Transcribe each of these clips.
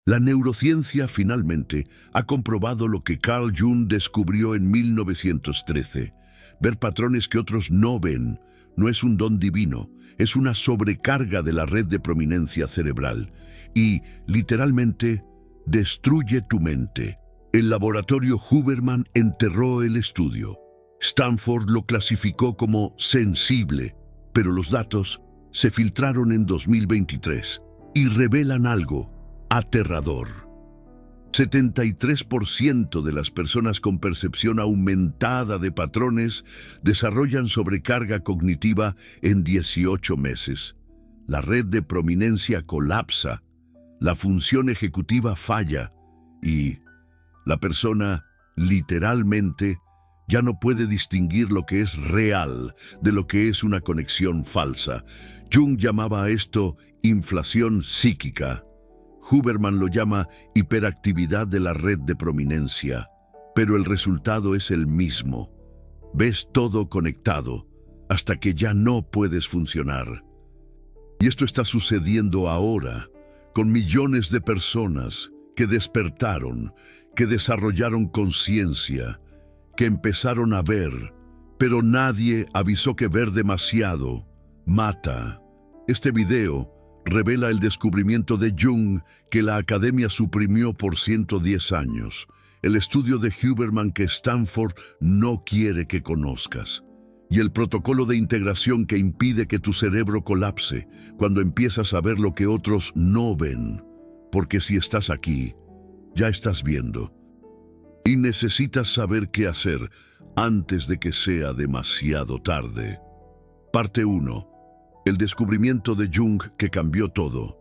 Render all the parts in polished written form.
La neurociencia finalmente ha comprobado lo que Carl Jung descubrió en 1913. Ver patrones que otros no ven no es un don divino, es una sobrecarga de la red de prominencia cerebral y, literalmente, destruye tu mente. El laboratorio Huberman enterró el estudio. Stanford lo clasificó como sensible, pero los datos se filtraron en 2023 y revelan algo aterrador. 73% de las personas con percepción aumentada de patrones desarrollan sobrecarga cognitiva en 18 meses. La red de prominencia colapsa, la función ejecutiva falla y la persona, literalmente, ya no puede distinguir lo que es real de lo que es una conexión falsa. Jung llamaba a esto inflación psíquica. Huberman lo llama hiperactividad de la red de prominencia. Pero el resultado es el mismo. Ves todo conectado hasta que ya no puedes funcionar. Y esto está sucediendo ahora con millones de personas que despertaron, que desarrollaron conciencia, que empezaron a ver, pero nadie avisó que ver demasiado mata. Este video revela el descubrimiento de Jung que la academia suprimió por 110 años, el estudio de Huberman que Stanford no quiere que conozcas, y el protocolo de integración que impide que tu cerebro colapse cuando empiezas a ver lo que otros no ven, porque si estás aquí, ya estás viendo. Y necesitas saber qué hacer antes de que sea demasiado tarde. Parte 1. El descubrimiento de Jung que cambió todo.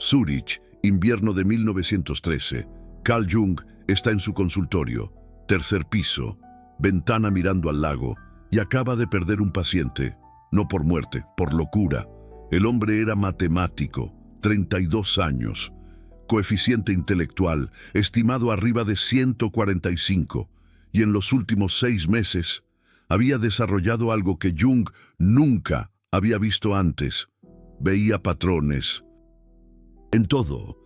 Zúrich, invierno de 1913. Carl Jung está en su consultorio, tercer piso, ventana mirando al lago, y acaba de perder un paciente, no por muerte, por locura. El hombre era matemático, 32 años. Coeficiente intelectual, estimado arriba de 145, y en los últimos 6 meses había desarrollado algo que Jung nunca había visto antes. Veía patrones. En todo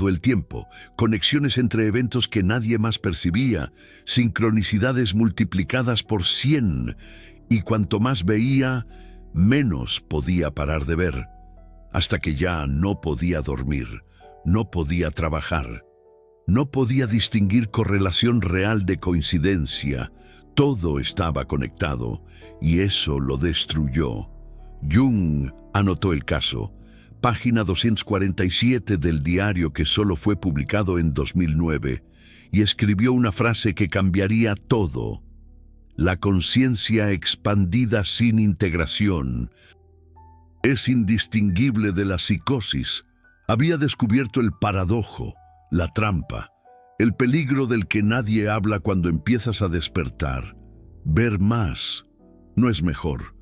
el tiempo, conexiones entre eventos que nadie más percibía, sincronicidades multiplicadas por 100, y cuanto más veía, menos podía parar de ver, hasta que ya no podía dormir. No podía trabajar, no podía distinguir correlación real de coincidencia. Todo estaba conectado y eso lo destruyó. Jung anotó el caso, página 247 del diario que solo fue publicado en 2009, y escribió una frase que cambiaría todo. La conciencia expandida sin integración es indistinguible de la psicosis. Había descubierto el paradojo, la trampa, el peligro del que nadie habla cuando empiezas a despertar. Ver más no es mejor,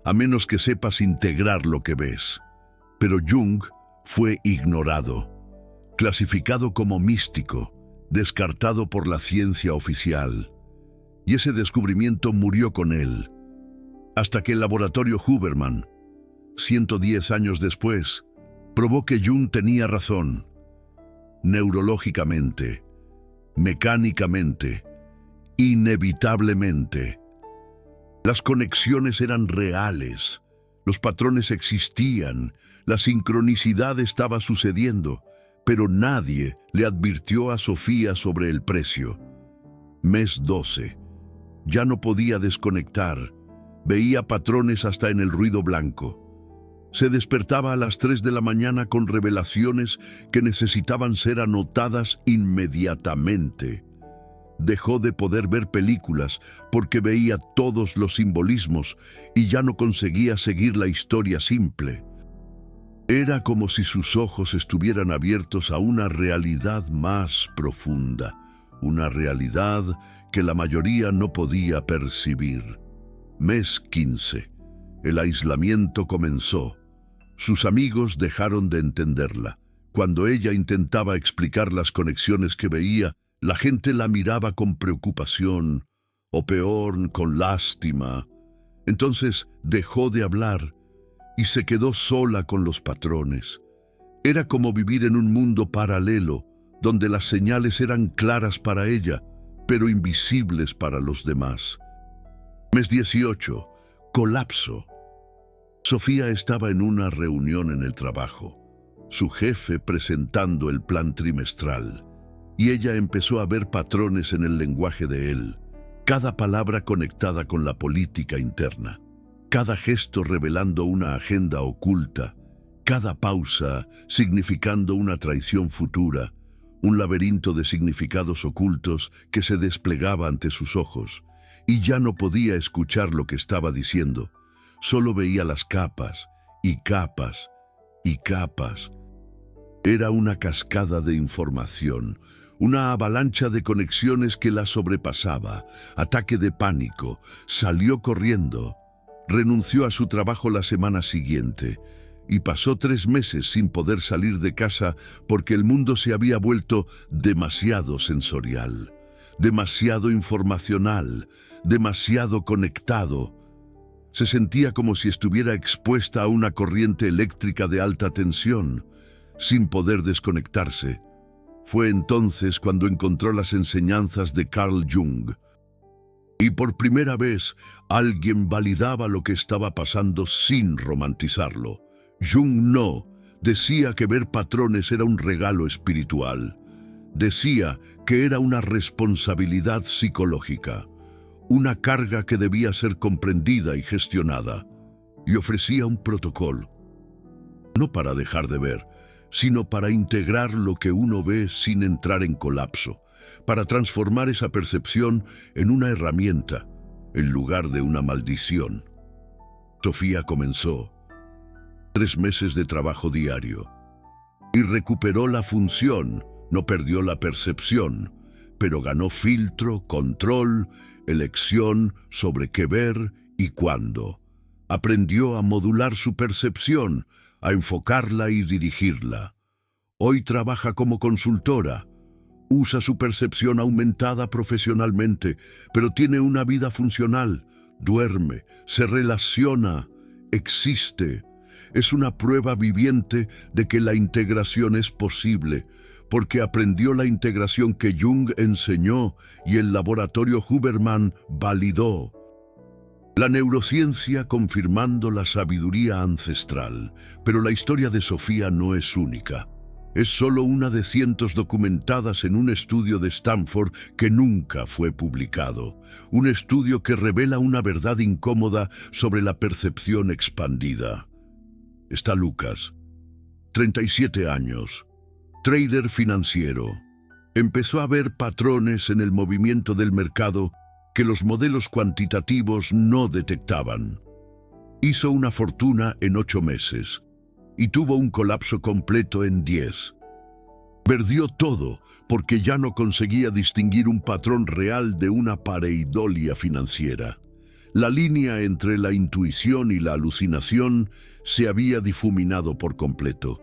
a menos que sepas integrar lo que ves. Pero Jung fue ignorado, clasificado como místico, descartado por la ciencia oficial. Y ese descubrimiento murió con él, hasta que el laboratorio Huberman, 110 años después, probó que Jung tenía razón. Neurológicamente, mecánicamente, inevitablemente. Las conexiones eran reales, los patrones existían, la sincronicidad estaba sucediendo, pero nadie le advirtió a Sofía sobre el precio. Mes 12. Ya no podía desconectar, veía patrones hasta en el ruido blanco. Se despertaba a las 3 de la mañana con revelaciones que necesitaban ser anotadas inmediatamente. Dejó de poder ver películas porque veía todos los simbolismos y ya no conseguía seguir la historia simple. Era como si sus ojos estuvieran abiertos a una realidad más profunda, una realidad que la mayoría no podía percibir. Mes 15. El aislamiento comenzó. Sus amigos dejaron de entenderla. Cuando ella intentaba explicar las conexiones que veía, la gente la miraba con preocupación, o peor, con lástima. Entonces dejó de hablar y se quedó sola con los patrones. Era como vivir en un mundo paralelo, donde las señales eran claras para ella, pero invisibles para los demás. Mes 18. Colapso. Sofía estaba en una reunión en el trabajo, su jefe presentando el plan trimestral, y ella empezó a ver patrones en el lenguaje de él, cada palabra conectada con la política interna, cada gesto revelando una agenda oculta, cada pausa significando una traición futura, un laberinto de significados ocultos que se desplegaba ante sus ojos, y ya no podía escuchar lo que estaba diciendo, solo veía las capas, y capas, y capas. Era una cascada de información, una avalancha de conexiones que la sobrepasaba, ataque de pánico, salió corriendo, renunció a su trabajo la semana siguiente, y pasó 3 meses sin poder salir de casa porque el mundo se había vuelto demasiado sensorial, demasiado informacional, demasiado conectado. Se sentía como si estuviera expuesta a una corriente eléctrica de alta tensión, sin poder desconectarse. Fue entonces cuando encontró las enseñanzas de Carl Jung. Y por primera vez, alguien validaba lo que estaba pasando sin romantizarlo. Jung no decía que ver patrones era un regalo espiritual. Decía que era una responsabilidad psicológica, una carga que debía ser comprendida y gestionada, y ofrecía un protocolo, no para dejar de ver, sino para integrar lo que uno ve sin entrar en colapso, para transformar esa percepción en una herramienta, en lugar de una maldición. Sofía comenzó 3 meses de trabajo diario, y recuperó la función, no perdió la percepción, pero ganó filtro, control, elección sobre qué ver y cuándo. Aprendió a modular su percepción, a enfocarla y dirigirla. Hoy trabaja como consultora. Usa su percepción aumentada profesionalmente, pero tiene una vida funcional. Duerme, se relaciona, existe. Es una prueba viviente de que la integración es posible, porque aprendió la integración que Jung enseñó y el laboratorio Huberman validó. La neurociencia confirmando la sabiduría ancestral, pero la historia de Sofía no es única. Es solo una de cientos documentadas en un estudio de Stanford que nunca fue publicado. Un estudio que revela una verdad incómoda sobre la percepción expandida. Está Lucas, 37 años, trader financiero. Empezó a ver patrones en el movimiento del mercado que los modelos cuantitativos no detectaban. Hizo una fortuna en 8 meses y tuvo un colapso completo en 10. Perdió todo porque ya no conseguía distinguir un patrón real de una pareidolia financiera. La línea entre la intuición y la alucinación se había difuminado por completo.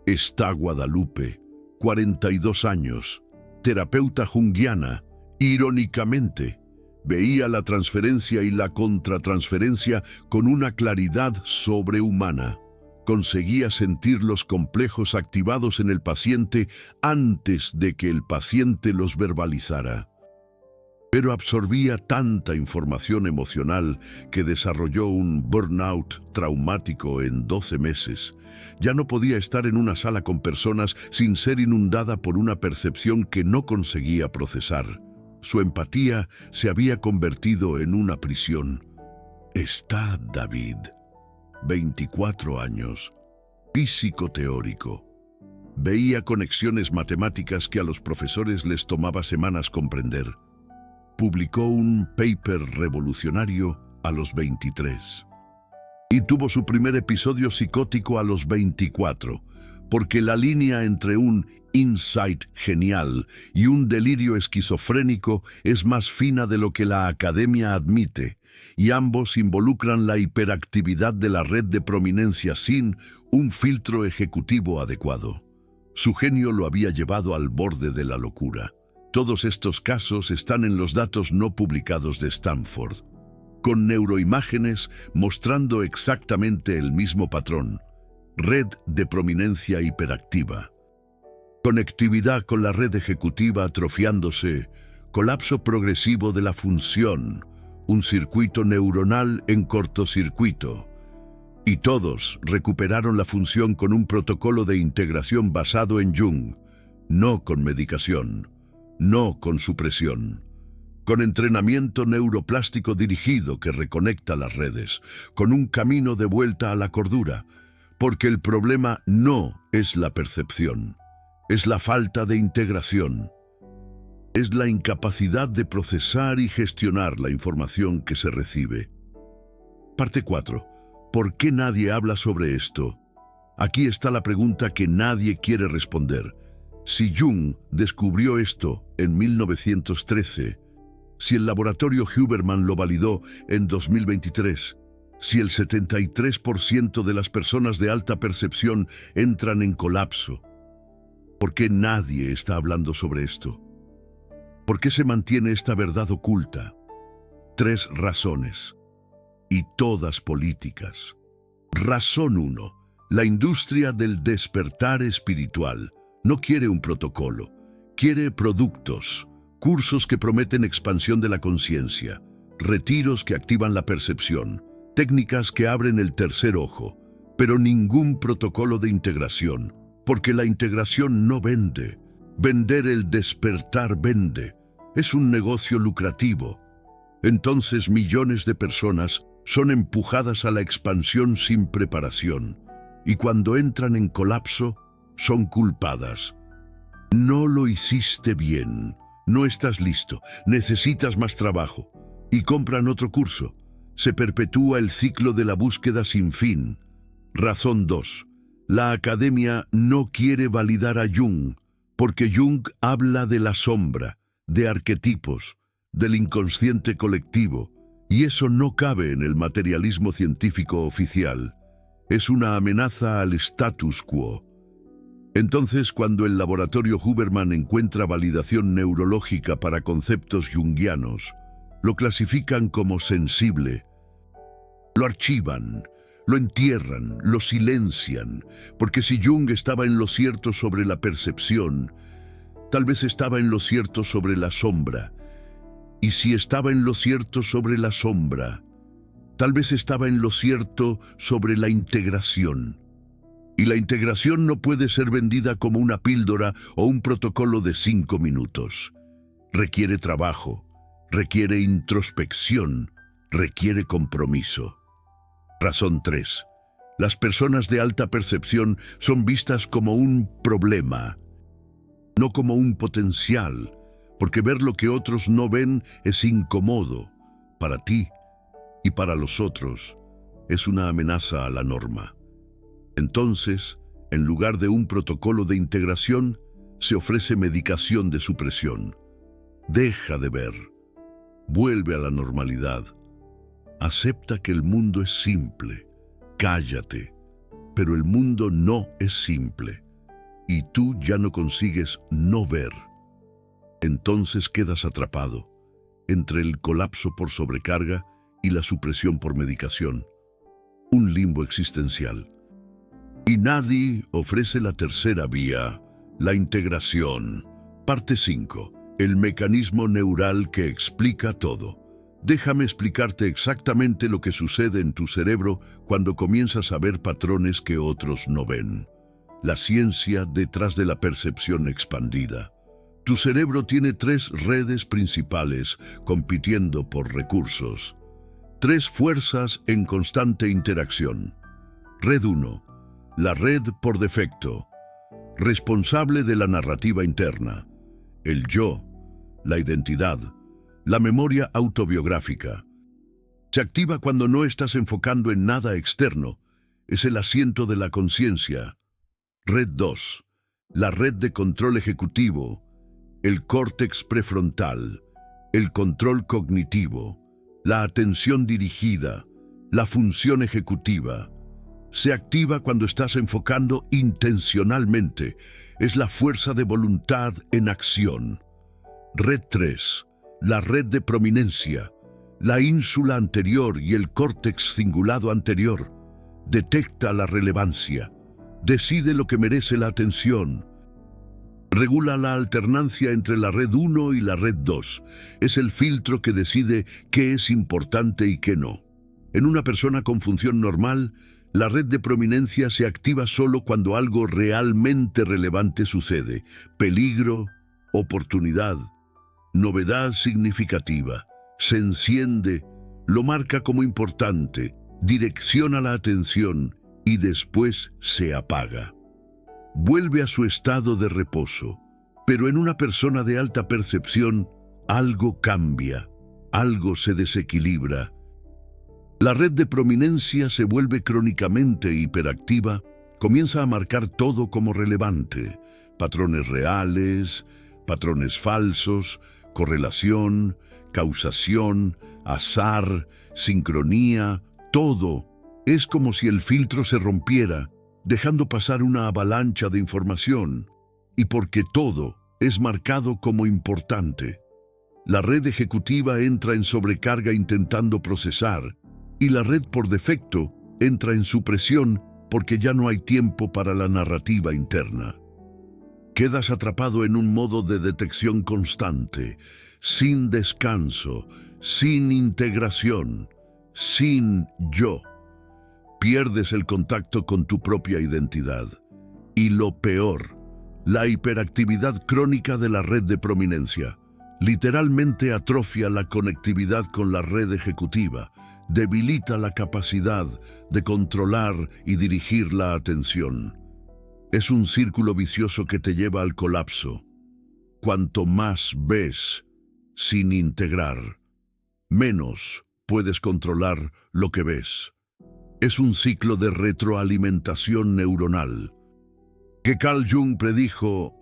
Está Guadalupe, 42 años, terapeuta junguiana. Irónicamente, veía la transferencia y la contratransferencia con una claridad sobrehumana. Conseguía sentir los complejos activados en el paciente antes de que el paciente los verbalizara. Pero absorbía tanta información emocional que desarrolló un burnout traumático en 12 meses. Ya no podía estar en una sala con personas sin ser inundada por una percepción que no conseguía procesar. Su empatía se había convertido en una prisión. Está David, 24 años, físico teórico. Veía conexiones matemáticas que a los profesores les tomaba semanas comprender. Publicó un paper revolucionario a los 23 y tuvo su primer episodio psicótico a los 24, porque la línea entre un insight genial y un delirio esquizofrénico es más fina de lo que la academia admite, y ambos involucran la hiperactividad de la red de prominencia sin un filtro ejecutivo adecuado. Su genio lo había llevado al borde de la locura. Todos estos casos están en los datos no publicados de Stanford, con neuroimágenes mostrando exactamente el mismo patrón, red de prominencia hiperactiva. conectividad con la red ejecutiva atrofiándose, colapso progresivo de la función, un circuito neuronal en cortocircuito. Y todos recuperaron la función con un protocolo de integración basado en Jung, no con medicación, no con supresión, con entrenamiento neuroplástico dirigido que reconecta las redes, con un camino de vuelta a la cordura, porque el problema no es la percepción, es la falta de integración, es la incapacidad de procesar y gestionar la información que se recibe. Parte 4. ¿Por qué nadie habla sobre esto? Aquí está la pregunta que nadie quiere responder. Si Jung descubrió esto en 1913, si el laboratorio Huberman lo validó en 2023, si el 73% de las personas de alta percepción entran en colapso, ¿por qué nadie está hablando sobre esto? ¿Por qué se mantiene esta verdad oculta? 3 razones, y todas políticas. Razón 1. La industria del despertar espiritual no quiere un protocolo, quiere productos, cursos que prometen expansión de la conciencia, retiros que activan la percepción, técnicas que abren el tercer ojo, pero ningún protocolo de integración, porque la integración no vende. Vender el despertar vende. Es un negocio lucrativo. Entonces millones de personas son empujadas a la expansión sin preparación, y cuando entran en colapso, son culpadas. No lo hiciste bien, no estás listo, necesitas más trabajo, y compran otro curso. Se perpetúa el ciclo de la búsqueda sin fin. Razón 2. La academia no quiere validar a Jung, porque Jung habla de la sombra, de arquetipos, del inconsciente colectivo, y eso no cabe en el materialismo científico oficial. Es una amenaza al status quo. Entonces, cuando el laboratorio Huberman encuentra validación neurológica para conceptos junguianos, lo clasifican como sensible, lo archivan, lo entierran, lo silencian, porque si Jung estaba en lo cierto sobre la percepción, tal vez estaba en lo cierto sobre la sombra. Y si estaba en lo cierto sobre la sombra, tal vez estaba en lo cierto sobre la integración. Y la integración no puede ser vendida como una píldora o un protocolo de 5 minutos. Requiere trabajo, requiere introspección, requiere compromiso. Razón 3. Las personas de alta percepción son vistas como un problema, no como un potencial, porque ver lo que otros no ven es incómodo para ti y para los otros. Es una amenaza a la norma. Entonces, en lugar de un protocolo de integración, se ofrece medicación de supresión. Deja de ver. Vuelve a la normalidad. Acepta que el mundo es simple. Cállate. Pero el mundo no es simple. Y tú ya no consigues no ver. Entonces quedas atrapado entre el colapso por sobrecarga y la supresión por medicación. Un limbo existencial. Y nadie ofrece la tercera vía, la integración. Parte 5. El mecanismo neural que explica todo. Déjame explicarte exactamente lo que sucede en tu cerebro cuando comienzas a ver patrones que otros no ven. La ciencia detrás de la percepción expandida. Tu cerebro tiene 3 redes principales compitiendo por recursos. 3 fuerzas en constante interacción. Red 1. La red por defecto, responsable de la narrativa interna, el yo, la identidad, la memoria autobiográfica. Se activa cuando no estás enfocando en nada externo, es el asiento de la conciencia. Red 2. La red de control ejecutivo, el córtex prefrontal, el control cognitivo, la atención dirigida, la función ejecutiva. Se activa cuando estás enfocando intencionalmente. Es la fuerza de voluntad en acción. Red 3. La red de prominencia, la ínsula anterior y el córtex cingulado anterior. Detecta la relevancia. Decide lo que merece la atención. Regula la alternancia entre la red 1 y la red 2. Es el filtro que decide qué es importante y qué no. En una persona con función normal, la red de prominencia se activa solo cuando algo realmente relevante sucede. Peligro, oportunidad, novedad significativa. Se enciende, lo marca como importante, direcciona la atención y después se apaga. Vuelve a su estado de reposo, pero en una persona de alta percepción, algo cambia, algo se desequilibra. La red de prominencia se vuelve crónicamente hiperactiva, comienza a marcar todo como relevante, patrones reales, patrones falsos, correlación, causación, azar, sincronía, todo. Es como si el filtro se rompiera, dejando pasar una avalancha de información, y porque todo es marcado como importante. La red ejecutiva entra en sobrecarga intentando procesar, y la red por defecto entra en supresión porque ya no hay tiempo para la narrativa interna. Quedas atrapado en un modo de detección constante, sin descanso, sin integración, sin yo. Pierdes el contacto con tu propia identidad. Y lo peor, la hiperactividad crónica de la red de prominencia literalmente atrofia la conectividad con la red ejecutiva, debilita la capacidad de controlar y dirigir la atención. Es un círculo vicioso que te lleva al colapso. Cuanto más ves sin integrar, menos puedes controlar lo que ves. Es un ciclo de retroalimentación neuronal que Carl Jung predijo,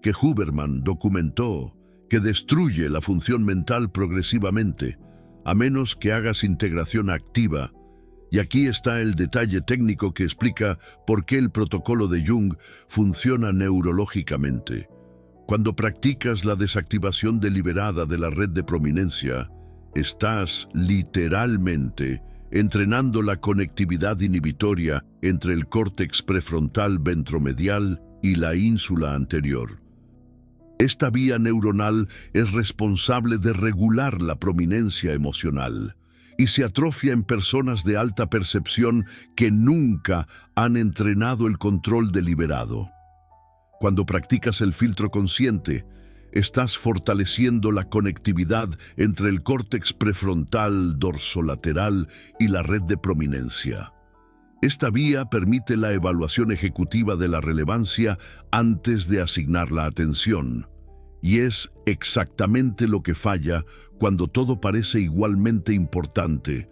que Huberman documentó, que destruye la función mental progresivamente, a menos que hagas integración activa. Y aquí está el detalle técnico que explica por qué el protocolo de Jung funciona neurológicamente. Cuando practicas la desactivación deliberada de la red de prominencia, estás literalmente entrenando la conectividad inhibitoria entre el córtex prefrontal ventromedial y la ínsula anterior. Esta vía neuronal es responsable de regular la prominencia emocional y se atrofia en personas de alta percepción que nunca han entrenado el control deliberado. Cuando practicas el filtro consciente, estás fortaleciendo la conectividad entre el córtex prefrontal dorsolateral y la red de prominencia. Esta vía permite la evaluación ejecutiva de la relevancia antes de asignar la atención, y es exactamente lo que falla cuando todo parece igualmente importante.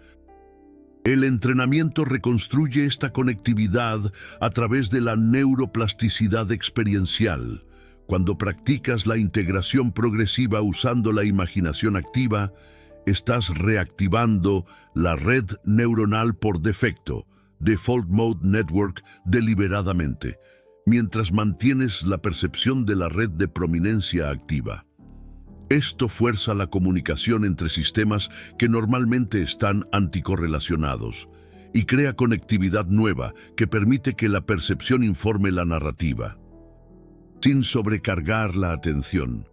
El entrenamiento reconstruye esta conectividad a través de la neuroplasticidad experiencial. Cuando practicas la integración progresiva usando la imaginación activa, estás reactivando la red neuronal por defecto, Default Mode Network, deliberadamente, mientras mantienes la percepción de la red de prominencia activa. Esto fuerza la comunicación entre sistemas que normalmente están anticorrelacionados y crea conectividad nueva que permite que la percepción informe la narrativa, sin sobrecargar la atención.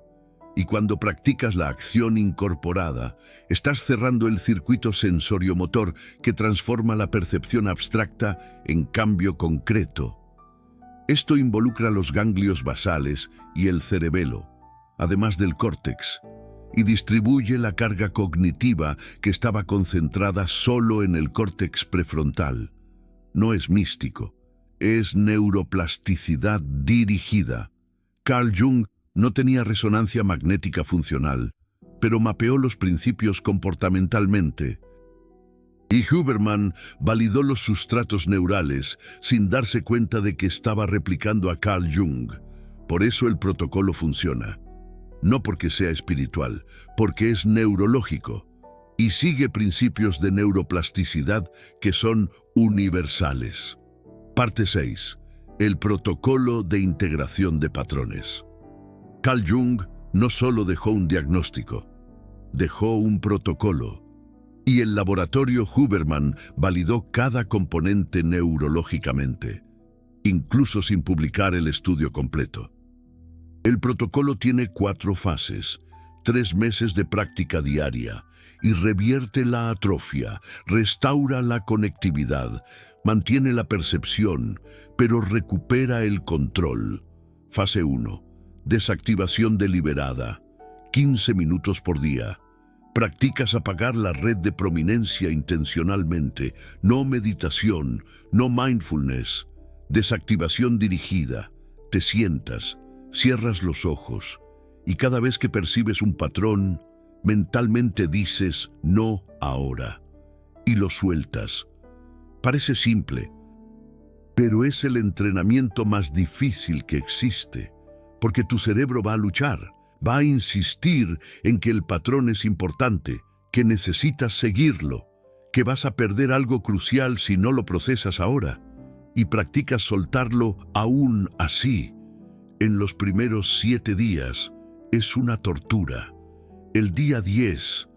Y cuando practicas la acción incorporada, estás cerrando el circuito sensoriomotor que transforma la percepción abstracta en cambio concreto. Esto involucra los ganglios basales y el cerebelo, además del córtex, y distribuye la carga cognitiva que estaba concentrada solo en el córtex prefrontal. No es místico, es neuroplasticidad dirigida. Carl Jung no tenía resonancia magnética funcional, pero mapeó los principios comportamentalmente. Y Huberman validó los sustratos neurales sin darse cuenta de que estaba replicando a Carl Jung. Por eso el protocolo funciona. No porque sea espiritual, porque es neurológico y sigue principios de neuroplasticidad que son universales. Parte 6. El protocolo de integración de patrones. Carl Jung no solo dejó un diagnóstico, dejó un protocolo. Y el laboratorio Huberman validó cada componente neurológicamente, incluso sin publicar el estudio completo. El protocolo tiene 4 fases, 3 meses de práctica diaria y revierte la atrofia, restaura la conectividad, mantiene la percepción, pero recupera el control. Fase 1. Desactivación deliberada. 15 minutos por día. Practicas apagar la red de prominencia intencionalmente, no meditación, no mindfulness. Desactivación dirigida. Te sientas, cierras los ojos y cada vez que percibes un patrón, mentalmente dices no ahora y lo sueltas. Parece simple, pero es el entrenamiento más difícil que existe, porque tu cerebro va a luchar, va a insistir en que el patrón es importante, que necesitas seguirlo, que vas a perder algo crucial si no lo procesas ahora, y practicas soltarlo aún así. En los primeros 7 días es una tortura. El día 10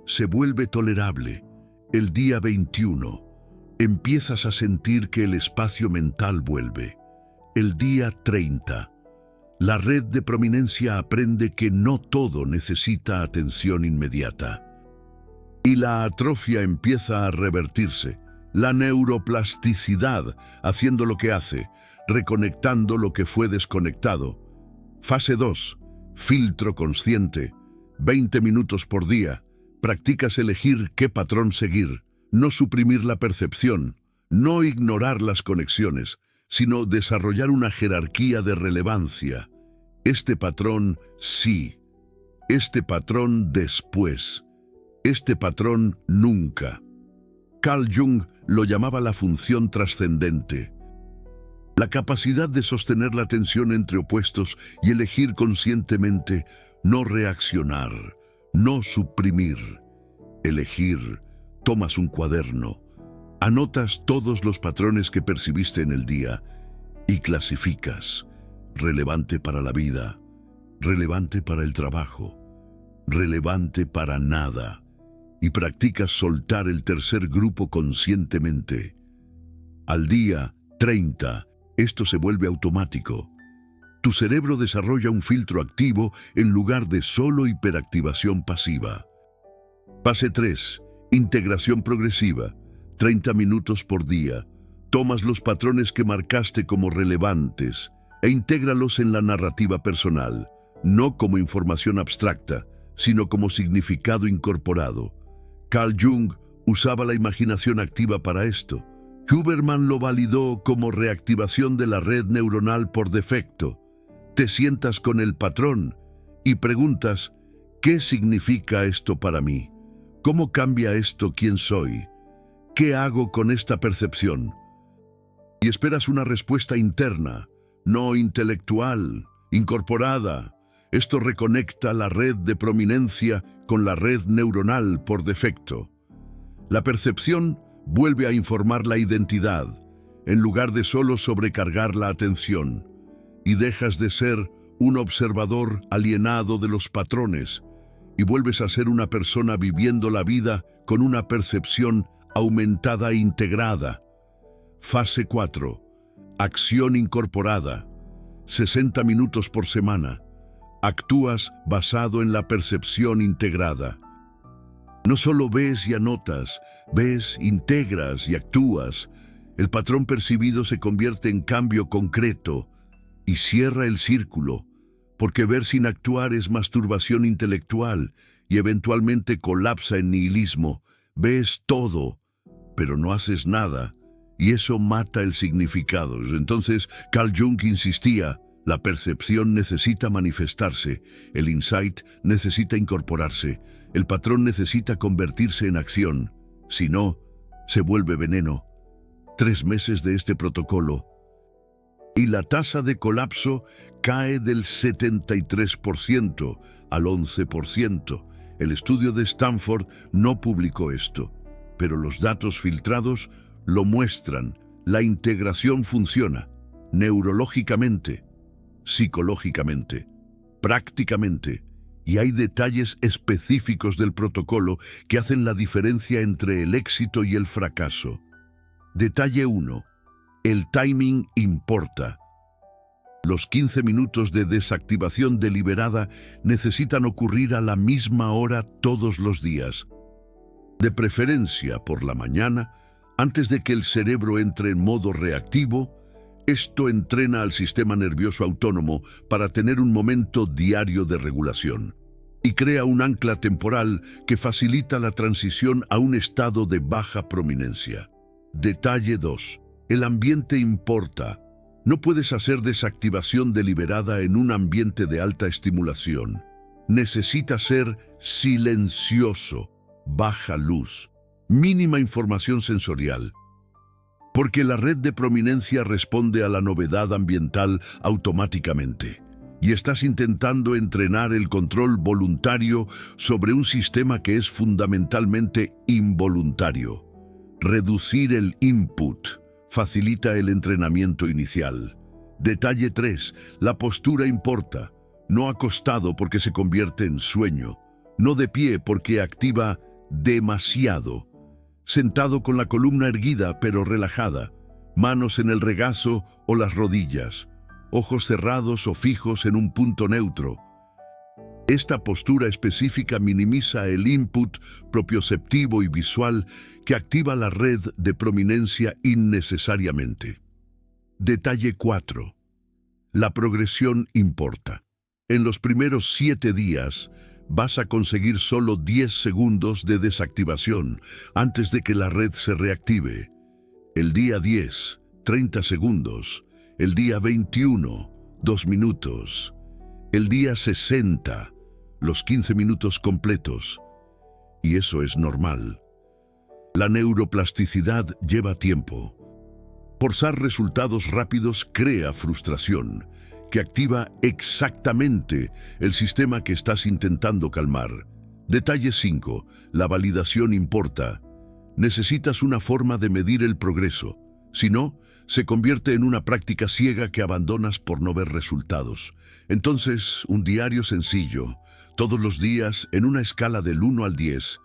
se vuelve tolerable. El día 21 empiezas a sentir que el espacio mental vuelve. El día 30 la red de prominencia aprende que no todo necesita atención inmediata. Y la atrofia empieza a revertirse. La neuroplasticidad haciendo lo que hace, reconectando lo que fue desconectado. Fase 2. Filtro consciente. 20 minutos por día. Practicas elegir qué patrón seguir. No suprimir la percepción. No ignorar las conexiones, sino desarrollar una jerarquía de relevancia. Este patrón sí. Este patrón después. Este patrón nunca. Carl Jung lo llamaba la función trascendente. La capacidad de sostener la tensión entre opuestos y elegir conscientemente, no reaccionar, no suprimir. Elegir. Tomas un cuaderno, anotas todos los patrones que percibiste en el día y clasificas. Relevante para la vida, relevante para el trabajo, relevante para nada. Y practicas soltar el tercer grupo conscientemente. Al día 30, esto se vuelve automático. Tu cerebro desarrolla un filtro activo en lugar de solo hiperactivación pasiva. Fase 3. Integración progresiva. 30 minutos por día. Tomas los patrones que marcaste como relevantes e intégralos en la narrativa personal, no como información abstracta, sino como significado incorporado. Carl Jung usaba la imaginación activa para esto. Huberman lo validó como reactivación de la red neuronal por defecto. Te sientas con el patrón y preguntas, ¿qué significa esto para mí? ¿Cómo cambia esto quién soy? ¿Qué hago con esta percepción? Y esperas una respuesta interna, no intelectual, incorporada. Esto reconecta la red de prominencia con la red neuronal por defecto. La percepción vuelve a informar la identidad, en lugar de solo sobrecargar la atención, y dejas de ser un observador alienado de los patrones, y vuelves a ser una persona viviendo la vida con una percepción aumentada e integrada. Fase 4. Acción incorporada. 60 minutos por semana. Actúas basado en la percepción integrada. No solo ves y anotas, ves, integras y actúas. El patrón percibido se convierte en cambio concreto y cierra el círculo, porque ver sin actuar es masturbación intelectual y eventualmente colapsa en nihilismo. Ves todo, pero no haces nada, y eso mata el significado. Entonces, Carl Jung insistía, la percepción necesita manifestarse, el insight necesita incorporarse, el patrón necesita convertirse en acción, si no, se vuelve veneno. 3 meses de este protocolo, y la tasa de colapso cae del 73% al 11%. El estudio de Stanford no publicó esto, pero los datos filtrados lo muestran. La integración funciona, neurológicamente, psicológicamente, prácticamente, y hay detalles específicos del protocolo que hacen la diferencia entre el éxito y el fracaso. Detalle 1. El timing importa. Los 15 minutos de desactivación deliberada necesitan ocurrir a la misma hora todos los días, de preferencia por la mañana, antes de que el cerebro entre en modo reactivo. Esto entrena al sistema nervioso autónomo para tener un momento diario de regulación y crea un ancla temporal que facilita la transición a un estado de baja prominencia. Detalle 2. El ambiente importa. No puedes hacer desactivación deliberada en un ambiente de alta estimulación. Necesita ser silencioso, baja luz, mínima información sensorial, porque la red de prominencia responde a la novedad ambiental automáticamente. Y estás intentando entrenar el control voluntario sobre un sistema que es fundamentalmente involuntario. Reducir el input facilita el entrenamiento inicial. Detalle 3. La postura importa. No acostado porque se convierte en sueño. No de pie porque activa demasiado. Sentado con la columna erguida pero relajada. Manos en el regazo o las rodillas. Ojos cerrados o fijos en un punto neutro. Esta postura específica minimiza el input propioceptivo y visual que activa la red de prominencia innecesariamente. Detalle 4. La progresión importa. En los primeros 7 días vas a conseguir solo 10 segundos de desactivación antes de que la red se reactive. El día 10, 30 segundos. El día 21, 2 minutos. El día 60, los 15 minutos completos. Y eso es normal. La neuroplasticidad lleva tiempo. Forzar resultados rápidos crea frustración, que activa exactamente el sistema que estás intentando calmar. Detalle 5. La validación importa. Necesitas una forma de medir el progreso. Si no, se convierte en una práctica ciega que abandonas por no ver resultados. Entonces, un diario sencillo, todos los días, en una escala del 1 al 10.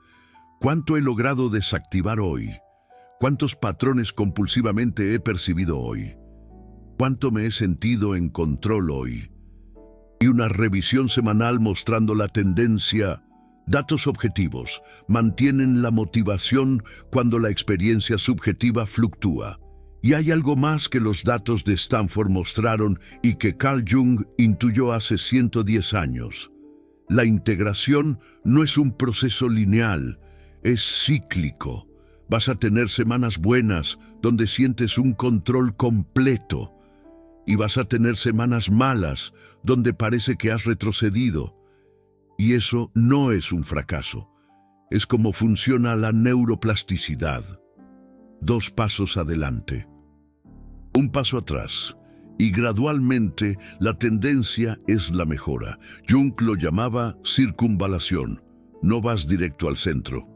¿Cuánto he logrado desactivar hoy? ¿Cuántos patrones compulsivamente he percibido hoy? ¿Cuánto me he sentido en control hoy? Y una revisión semanal mostrando la tendencia. Datos objetivos mantienen la motivación cuando la experiencia subjetiva fluctúa. Y hay algo más que los datos de Stanford mostraron y que Carl Jung intuyó hace 110 años. La integración no es un proceso lineal, es cíclico. Vas a tener semanas buenas donde sientes un control completo y vas a tener semanas malas donde parece que has retrocedido. Y eso no es un fracaso. Es como funciona la neuroplasticidad. 2 pasos adelante, 1 paso atrás, y gradualmente la tendencia es la mejora. Jung lo llamaba circunvalación. No vas directo al centro.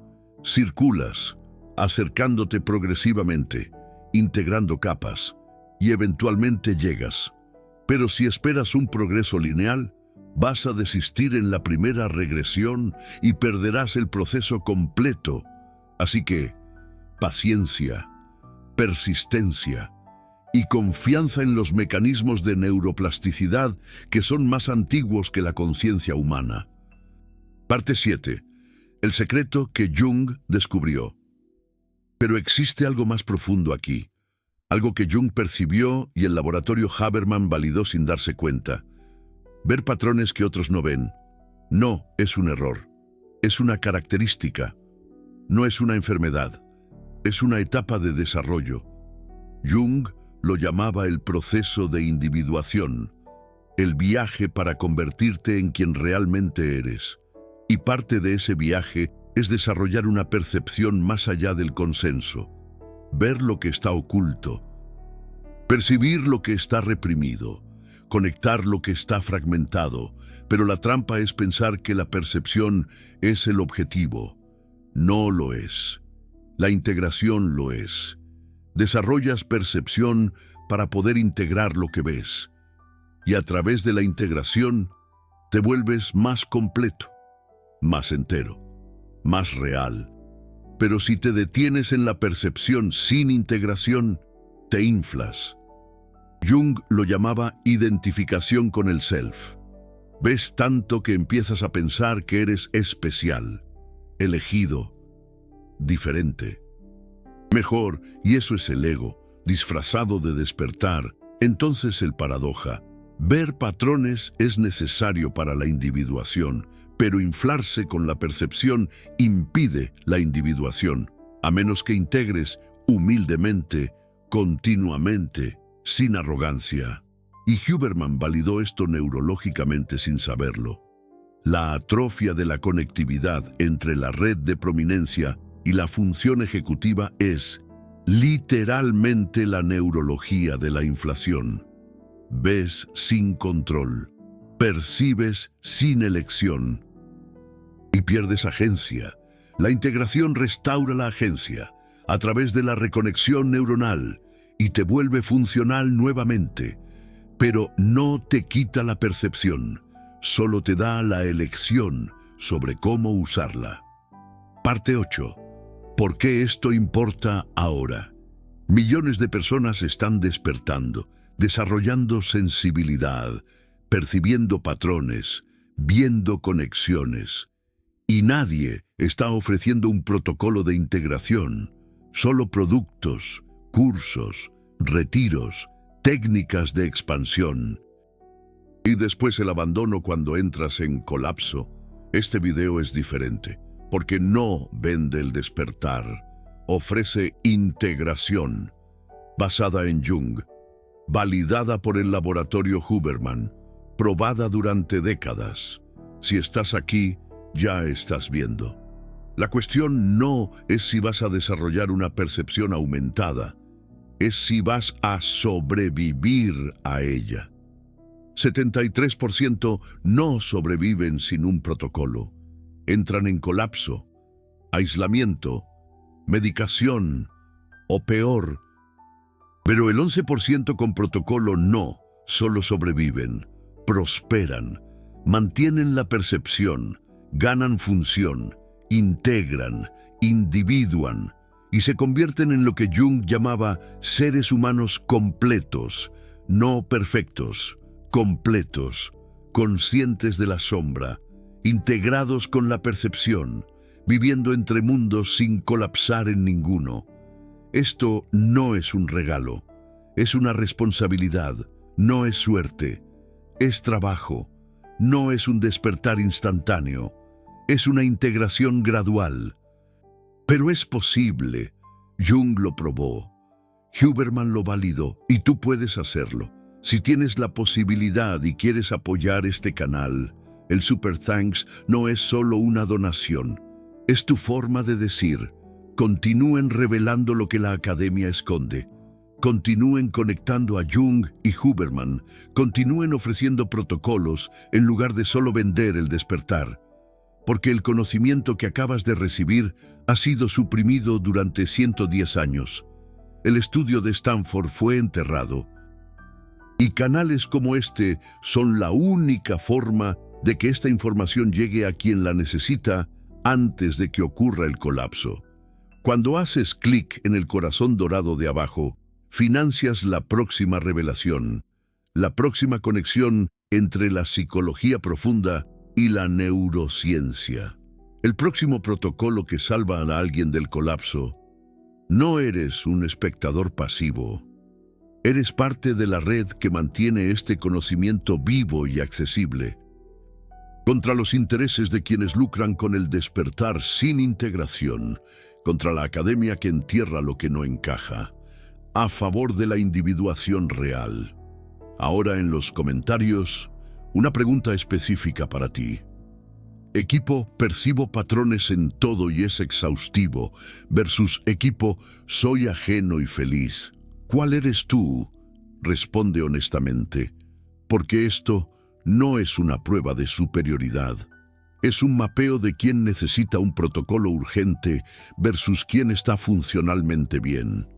Circulas, acercándote progresivamente, integrando capas, y eventualmente llegas. Pero si esperas un progreso lineal, vas a desistir en la primera regresión y perderás el proceso completo. Así que, paciencia, persistencia y confianza en los mecanismos de neuroplasticidad que son más antiguos que la conciencia humana. Parte 7. El secreto que Jung descubrió. Pero existe algo más profundo aquí, algo que Jung percibió y el laboratorio Haberman validó sin darse cuenta. Ver patrones que otros no ven. No es un error, es una característica, no es una enfermedad. Es una etapa de desarrollo. Jung lo llamaba el proceso de individuación, el viaje para convertirte en quien realmente eres. Y parte de ese viaje es desarrollar una percepción más allá del consenso, ver lo que está oculto, percibir lo que está reprimido, conectar lo que está fragmentado, pero la trampa es pensar que la percepción es el objetivo. No lo es. La integración lo es. Desarrollas percepción para poder integrar lo que ves. Y a través de la integración, te vuelves más completo, más entero, más real. Pero si te detienes en la percepción sin integración, te inflas. Jung lo llamaba identificación con el self. Ves tanto que empiezas a pensar que eres especial, elegido, diferente. Mejor, y eso es el ego, disfrazado de despertar. Entonces el paradoja. Ver patrones es necesario para la individuación, pero inflarse con la percepción impide la individuación, a menos que integres humildemente, continuamente, sin arrogancia. Y Huberman validó esto neurológicamente sin saberlo. La atrofia de la conectividad entre la red de prominencia y la función ejecutiva es literalmente la neurología de la inflación. Ves sin control, percibes sin elección y pierdes agencia. La integración restaura la agencia a través de la reconexión neuronal y te vuelve funcional nuevamente, pero no te quita la percepción, solo te da la elección sobre cómo usarla. Parte 8. ¿Por qué esto importa ahora? Millones de personas están despertando, desarrollando sensibilidad, percibiendo patrones, viendo conexiones. Y nadie está ofreciendo un protocolo de integración, solo productos, cursos, retiros, técnicas de expansión. Y después el abandono cuando entras en colapso. Este video es diferente, porque no vende el despertar, ofrece integración, basada en Jung, validada por el laboratorio Huberman, probada durante décadas. Si estás aquí, ya estás viendo. La cuestión no es si vas a desarrollar una percepción aumentada, es si vas a sobrevivir a ella. 73% no sobreviven sin un protocolo. Entran en colapso, aislamiento, medicación o peor. Pero el 11% con protocolo no solo sobreviven, prosperan, mantienen la percepción, ganan función, integran, individuan y se convierten en lo que Jung llamaba seres humanos completos, no perfectos, completos, conscientes de la sombra, integrados con la percepción, viviendo entre mundos sin colapsar en ninguno. Esto no es un regalo, es una responsabilidad, no es suerte, es trabajo, no es un despertar instantáneo, es una integración gradual. Pero es posible. Jung lo probó, Huberman lo validó y tú puedes hacerlo. Si tienes la posibilidad y quieres apoyar este canal, el Super Thanks no es solo una donación, es tu forma de decir, continúen revelando lo que la academia esconde, continúen conectando a Jung y Huberman, continúen ofreciendo protocolos en lugar de solo vender el despertar, porque el conocimiento que acabas de recibir ha sido suprimido durante 110 años. El estudio de Stanford fue enterrado. Y canales como este son la única forma de que esta información llegue a quien la necesita antes de que ocurra el colapso. Cuando haces clic en el corazón dorado de abajo, financias la próxima revelación, la próxima conexión entre la psicología profunda y la neurociencia. El próximo protocolo que salva a alguien del colapso. No eres un espectador pasivo. Eres parte de la red que mantiene este conocimiento vivo y accesible. Contra los intereses de quienes lucran con el despertar sin integración, contra la academia que entierra lo que no encaja, a favor de la individuación real. Ahora en los comentarios, una pregunta específica para ti. Equipo, percibo patrones en todo y es exhaustivo, versus equipo, soy ajeno y feliz. ¿Cuál eres tú? Responde honestamente, porque esto no es una prueba de superioridad. Es un mapeo de quién necesita un protocolo urgente versus quién está funcionalmente bien.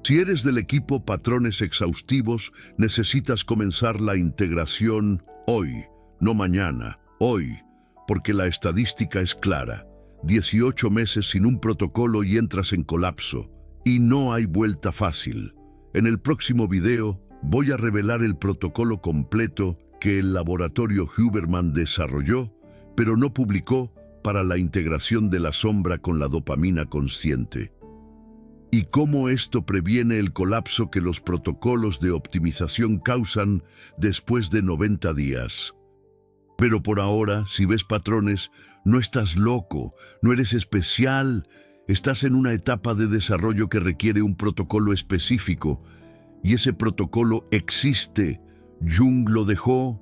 Si eres del equipo patrones exhaustivos, necesitas comenzar la integración hoy, no mañana, hoy, porque la estadística es clara. 18 meses sin un protocolo y entras en colapso, y no hay vuelta fácil. En el próximo video Voy a revelar el protocolo completo que el laboratorio Huberman desarrolló, pero no publicó, para la integración de la sombra con la dopamina consciente. Y cómo esto previene el colapso que los protocolos de optimización causan después de 90 días. Pero por ahora, si ves patrones, no estás loco, no eres especial, estás en una etapa de desarrollo que requiere un protocolo específico. Y ese protocolo existe. Jung lo dejó,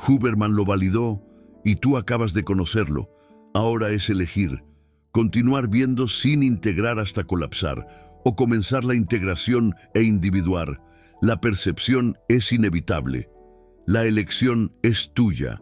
Huberman lo validó, y tú acabas de conocerlo. Ahora es elegir, continuar viendo sin integrar hasta colapsar, o comenzar la integración e individuar. La percepción es inevitable. La elección es tuya.